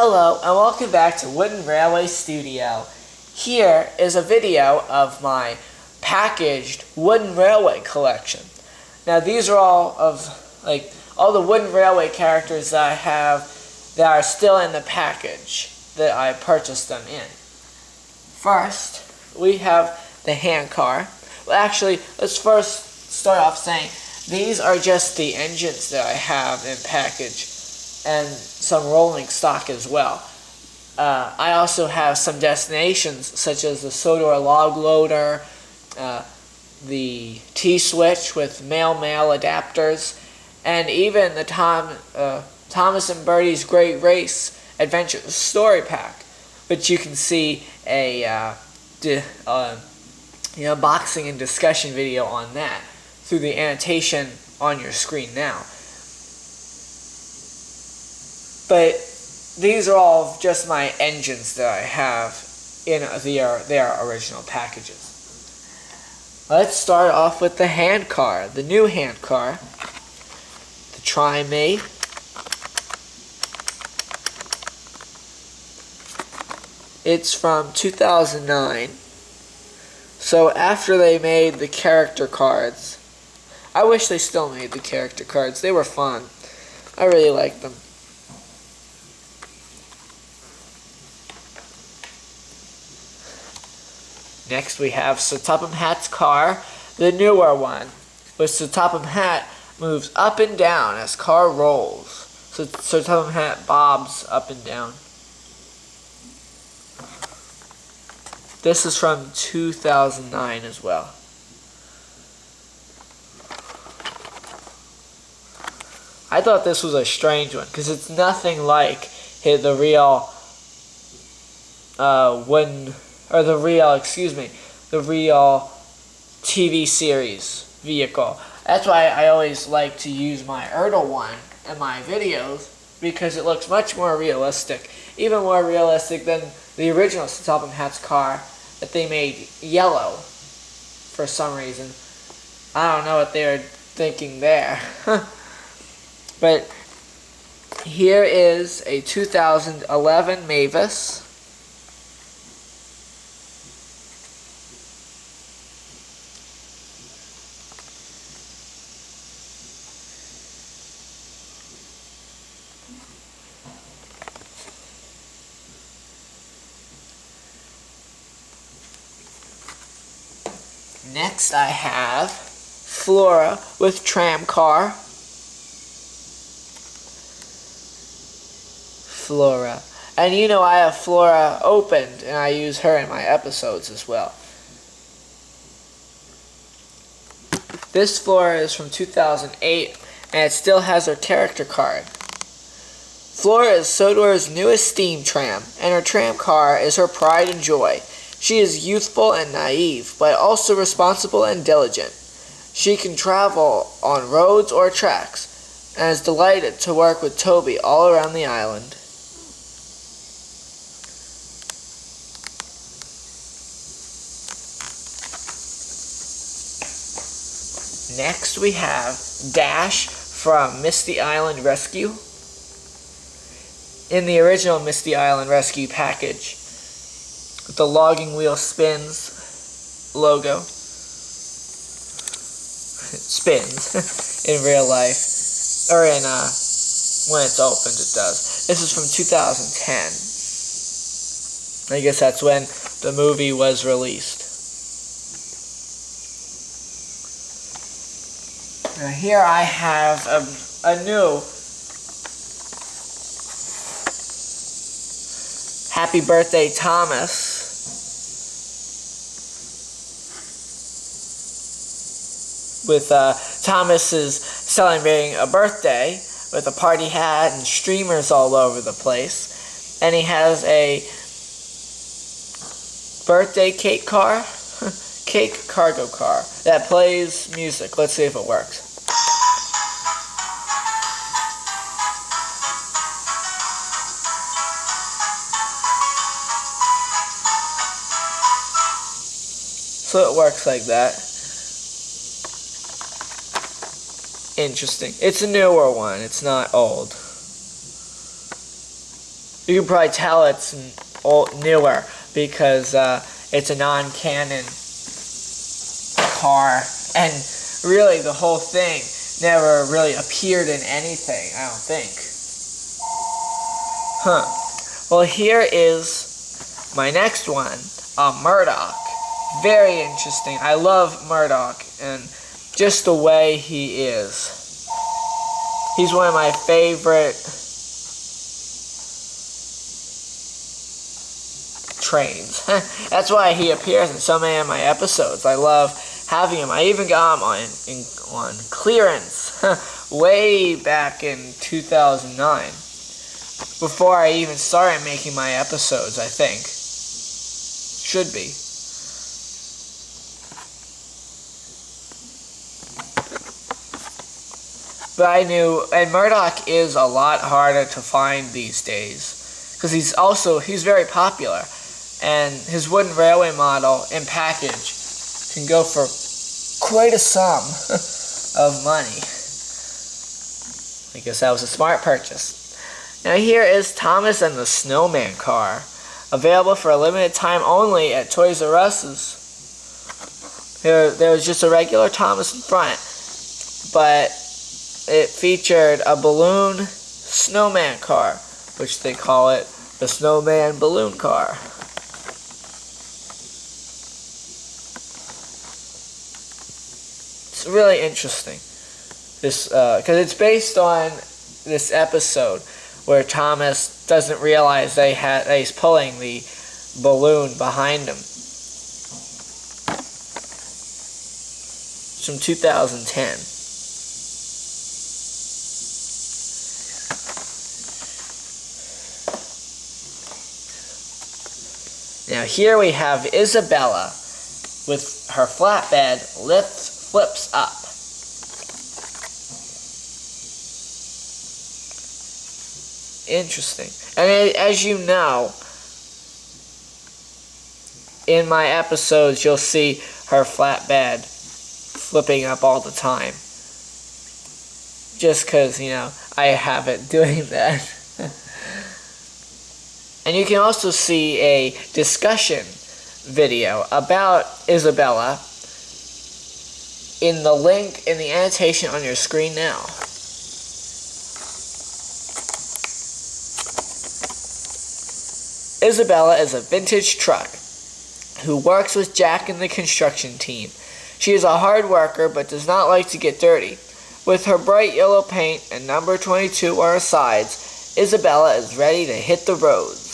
Hello and welcome back to Wooden Railway Studio. Here is a video of my packaged wooden railway collection. Now these are all the wooden railway characters that I have that are still in the package that I purchased them in. First, we have the hand car. Well, actually, let's first start off saying these are just the engines that I have in package and some rolling stock as well. I also have some destinations such as the Sodor log loader, the T-switch with male-male adapters, and even the Thomas and Bertie's Great Race Adventure Story Pack, which you can see a boxing and discussion video on that through the annotation on your screen now. But these are all just my engines that I have in their original packages. Let's start off with the hand car, the new hand car, the Try Me. It's from 2009. So after they made the character cards, I wish they still made the character cards. They were fun. I really liked them. Next we have Sir Topham Hatt's car, the newer one, which Sir Topham Hatt moves up and down as car rolls. So Sir Topham Hatt bobs up and down. This is from 2009 as well. I thought this was a strange one because it's nothing like the real the real TV series vehicle. That's why I always like to use my Erdl one in my videos, because it looks much more realistic, even more realistic than the original Topham Hatt's car that they made yellow for some reason. I don't know what they were thinking there. But here is a 2011 Mavis. Next I have Flora with tram car. Flora. And you know I have Flora opened and I use her in my episodes as well. This Flora is from 2008 and it still has her character card. Flora is Sodor's newest steam tram, and her tram car is her pride and joy. She is youthful and naive, but also responsible and diligent. She can travel on roads or tracks, and is delighted to work with Toby all around the island. Next we have Dash from Misty Island Rescue. In the original Misty Island Rescue package, with the logging wheel spins logo. It spins in real life, or in when it's opened it does. This is from 2010. I guess that's when the movie was released. Now here I have a new Happy Birthday Thomas. With Thomas is celebrating a birthday with a party hat and streamers all over the place. And he has a birthday cake car, cake cargo car that plays music. Let's see if it works. So it works like that. Interesting. It's a newer one. It's not old. You can probably tell it's newer because it's a non-canon car, and really the whole thing never really appeared in anything, I don't think. Well, here is my next one, Murdoch. Very interesting. I love Murdoch and just the way he is. He's one of my favorite trains. That's why he appears in so many of my episodes. I love having him. I even got him on clearance way back in 2009. Before I even started making my episodes, I think. Should be. But I knew, and Murdoch is a lot harder to find these days, because he's very popular, and his wooden railway model and package can go for quite a sum of money. I guess that was a smart purchase. Now here is Thomas and the Snowman Car, available for a limited time only at Toys R Us's. There was just a regular Thomas in front, but it featured a balloon snowman car, which they call it the Snowman Balloon Car. It's really interesting, this because it's based on this episode where Thomas doesn't realize that he's pulling the balloon behind him. It's from 2010. Now here we have Isabella with her flatbed flips up. Interesting. And as you know, in my episodes you'll see her flatbed flipping up all the time. Just because, I have it doing that. And you can also see a discussion video about Isabella in the link in the annotation on your screen now. Isabella is a vintage truck who works with Jack and the construction team. She is a hard worker but does not like to get dirty. With her bright yellow paint and number 22 on her sides, Isabella is ready to hit the roads.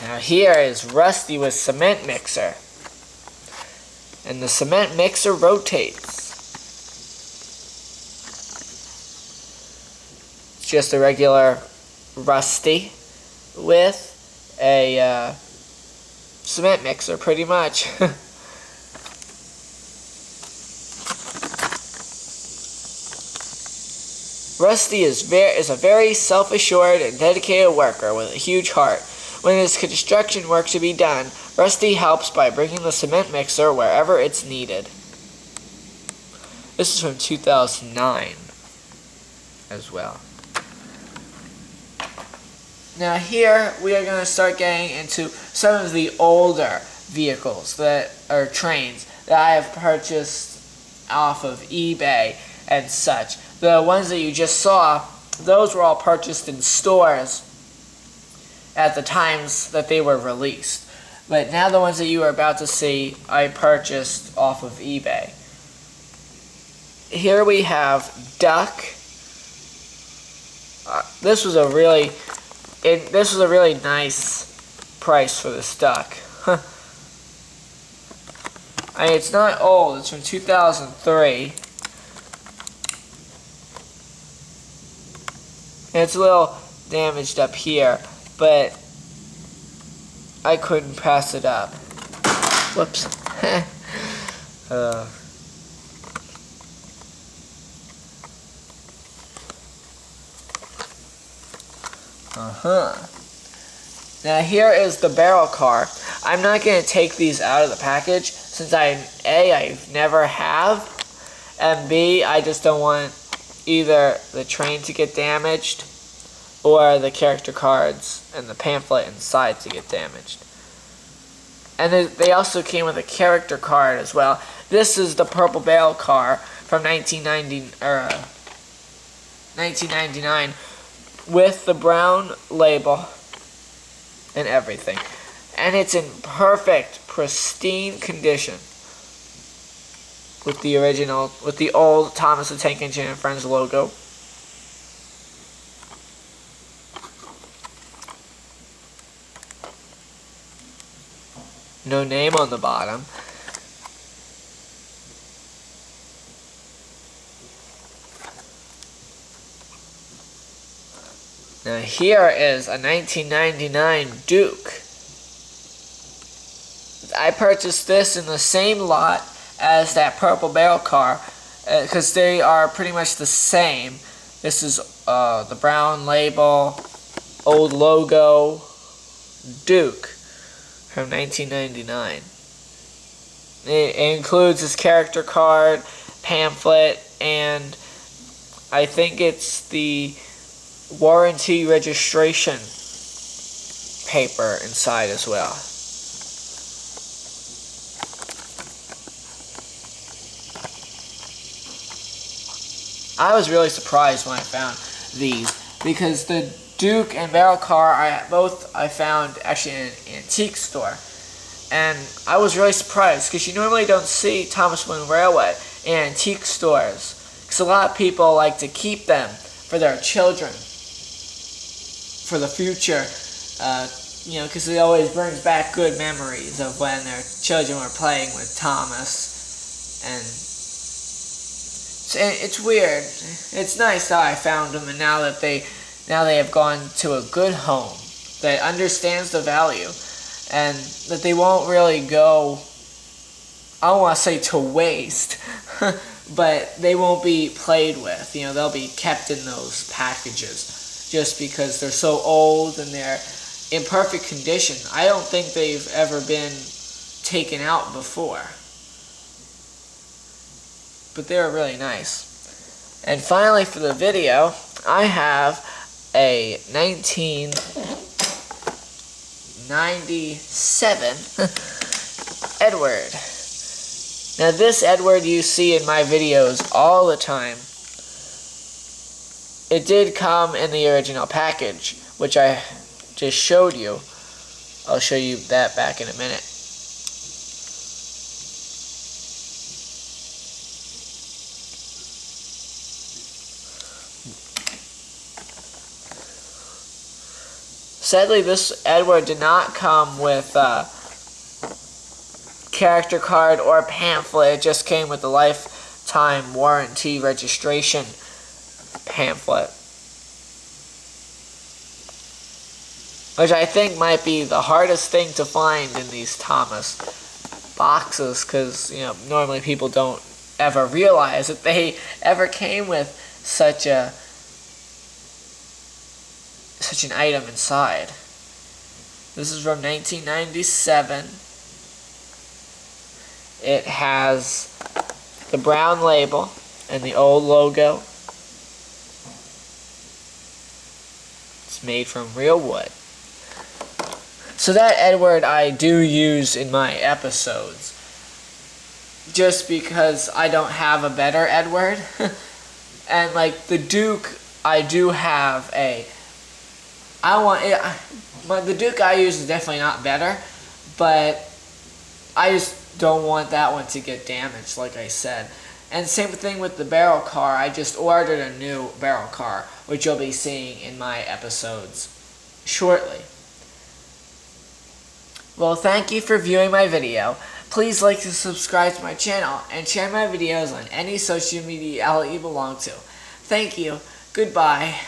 Now here is Rusty with cement mixer. And the cement mixer rotates. It's just a regular Rusty with a cement mixer, pretty much. Rusty is a very self-assured and dedicated worker with a huge heart. When there's construction work to be done, Rusty helps by bringing the cement mixer wherever it's needed. This is from 2009 as well. Now here we are going to start getting into some of the older vehicles that are trains that I have purchased off of eBay and such. The ones that you just saw, those were all purchased in stores at the times that they were released. But now the ones that you are about to see, I purchased off of eBay. Here we have Duck. This was a really nice price for this Duck. I mean, it's not old. It's from 2003. And it's a little damaged up here, but I couldn't pass it up. Whoops. Now here is the barrel car. I'm not going to take these out of the package since I never have, and B, I just don't want either the train to get damaged or the character cards and the pamphlet inside to get damaged. And they also came with a character card as well. This is the Purple Barrel car from 1999 with the brown label and everything. And it's in perfect, pristine condition with the original, with the old Thomas the Tank Engine and Friends logo. No name on the bottom. Now here is a 1999 Duke. I purchased this in the same lot as that Purple Barrel car because they are pretty much the same. This is the brown label, old logo, Duke from 1999. It includes his character card, pamphlet, and I think it's the warranty registration paper inside as well. I was really surprised when I found these because the Duke and Barrel car I found actually in an antique store, and I was really surprised because you normally don't see Thomas Wooden Railway in antique stores because a lot of people like to keep them for their children for the future, you know, because it always brings back good memories of when their children were playing with Thomas. And it's weird. It's nice that I found them, and now they have gone to a good home that understands the value, and that they won't really go, I don't want to say to waste, but they won't be played with. You know, they'll be kept in those packages just because they're so old and they're in perfect condition. I don't think they've ever been taken out before. But they're really nice. And finally for the video, I have a 1997 Edward. Now this Edward you see in my videos all the time. It did come in the original package, which I just showed you. I'll show you that back in a minute. Sadly, this Edward did not come with a character card or pamphlet. It just came with the lifetime warranty registration pamphlet, which I think might be the hardest thing to find in these Thomas boxes, because you know normally people don't ever realize that they ever came with such an item inside. This is from 1997. It has the brown label and the old logo. It's made from real wood. So that Edward I do use in my episodes, just because I don't have a better Edward. And like the Duke, I do have a. The Duke I use is definitely not better, but I just don't want that one to get damaged, like I said. And same thing with the barrel car. I just ordered a new barrel car, which you'll be seeing in my episodes shortly. Well, thank you for viewing my video. Please like and subscribe to my channel and share my videos on any social media outlet you belong to. Thank you. Goodbye.